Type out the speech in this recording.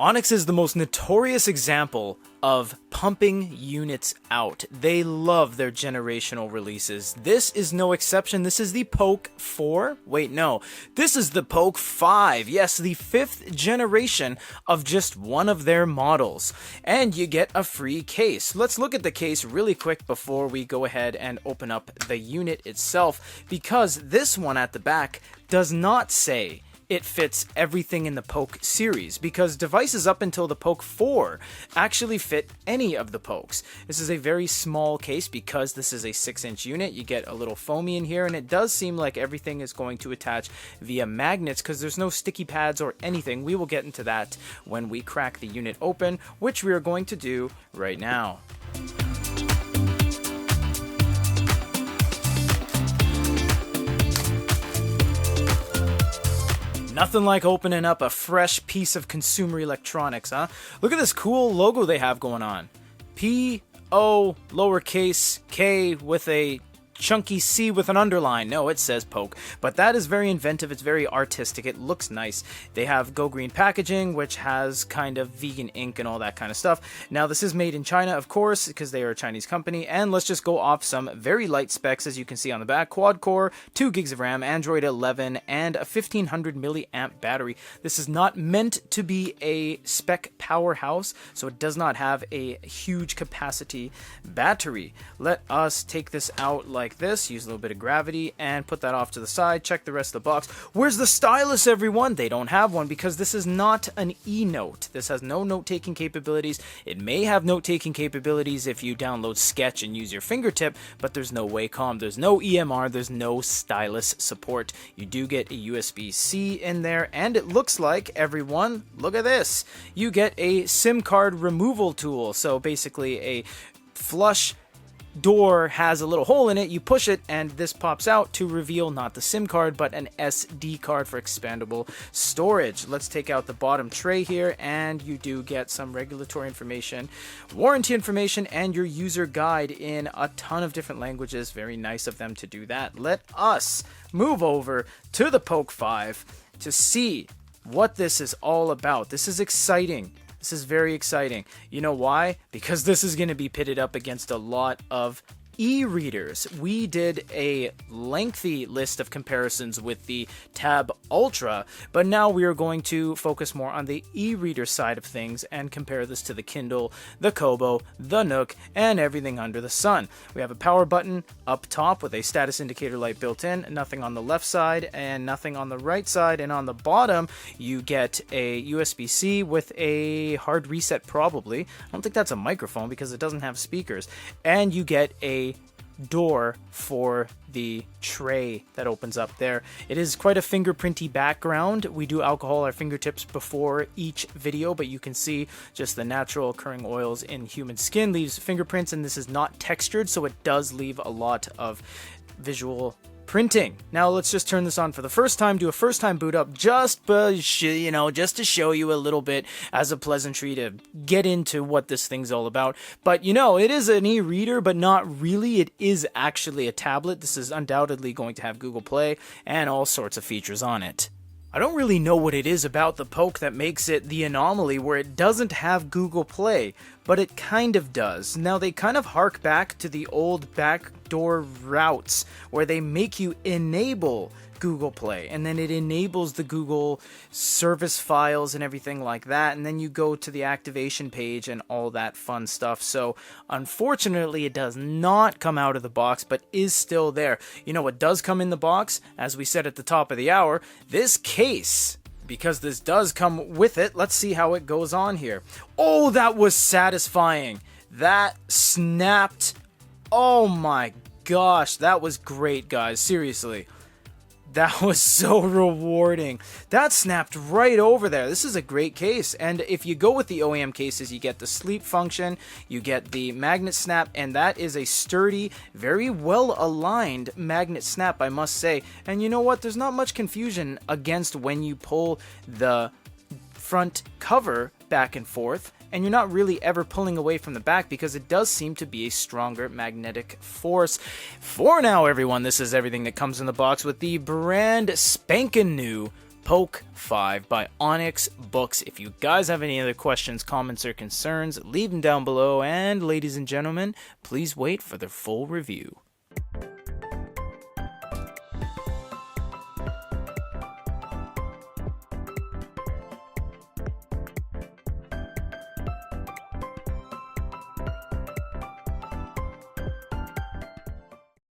Onyx is the most notorious example of pumping units out. They love their generational releases. This is no exception. This is the Poke 4. Wait, no. This is the Poke 5. Yes, the 5th generation of just one of their models. And you get a free case. Let's look at the case really quick before we go ahead and open up the unit itself, because this one at the back does not say it fits everything in the Poke series, because devices up until the Poke 4 actually fit any of the Pokes. This is a very small case because this is a 6-inch unit. You get a little foamy in here, and it does seem like everything is going to attach via magnets because there's no sticky pads or anything. We will get into that when we crack the unit open, which we are going to do right now. Nothing like opening up a fresh piece of consumer electronics, huh? Look at this cool logo they have going on. P-O lowercase k with a chunky C with an underline. No, it says Poke, but that is very inventive. It's very artistic. It looks nice. They have Go Green packaging, which has kind of vegan ink and all that kind of stuff. Now, this is made in China, of course, because they are a Chinese company, and let's just go off some very light specs, as you can see on the back. Quad core, 2 gigs of RAM, Android 11, and a 1500 milliamp battery. This is not meant to be a spec powerhouse, so it does not have a huge capacity battery. Let us take this out like this, use a little bit of gravity, and put that off to the side. Check the rest of the box. Where's the stylus, everyone? They don't have one because this is not an e-note. This has no note-taking capabilities. It may have note-taking capabilities if you download Sketch and use your fingertip, but there's no Wacom, there's no EMR, there's no stylus support. You do get a USB-C in there, and it looks like, everyone, look at this. You get a SIM card removal tool. So basically a flush door has a little hole in it, you push it, and this pops out to reveal not the SIM card, but an SD card for expandable storage. Let's take out the bottom tray here, and you do get some regulatory information, warranty information, and your user guide in a ton of different languages. Very nice of them to do that. Let us move over to the Poke 5 to see what this is all about. This is exciting. This is very exciting. You know why? Because this is going to be pitted up against a lot of e-readers. We did a lengthy list of comparisons with the Tab Ultra, but now we are going to focus more on the e-reader side of things and compare this to the Kindle, the Kobo, the Nook, and everything under the sun. We have a power button up top with a status indicator light built in, nothing on the left side and nothing on the right side, and on the bottom you get a USB-C with a hard reset probably. I don't think that's a microphone because it doesn't have speakers, and you get a door for the tray that opens up there. It is quite a fingerprinty background. We do alcohol our fingertips before each video, but you can see just the natural occurring oils in human skin leaves fingerprints, and this is not textured, so it does leave a lot of visual printing. Now let's just turn this on for the first time, do a first time boot up, just to show you a little bit as a pleasantry to get into what this thing's all about. But it is an e-reader, but not really. It is actually a tablet. This is undoubtedly going to have Google Play and all sorts of features on it. I don't really know what it is about the Poke that makes it the anomaly where it doesn't have Google Play, but it kind of does. Now, they kind of hark back to the old backdoor routes where they make you enable Google Play, and then it enables the Google service files and everything like that, and then you go to the activation page and all that fun stuff. So unfortunately it does not come out of the box, but is still there. You know what does come in the box? As we said at the top of the hour, this case. Because this does come with it, let's see how it goes on here. Oh, that was satisfying. That snapped. Oh my gosh, that was great, guys. Seriously. That was so rewarding. That snapped right over there. This is a great case. And if you go with the OEM cases, you get the sleep function, you get the magnet snap, and that is a sturdy, very well aligned magnet snap, I must say. And you know what? There's not much confusion against when you pull the front cover back and forth, and you're not really ever pulling away from the back because it does seem to be a stronger magnetic force. For now, everyone, this is everything that comes in the box with the brand spankin' new Poke 5 by Onyx Boox. If you guys have any other questions, comments, or concerns, leave them down below. And ladies and gentlemen, please wait for the full review.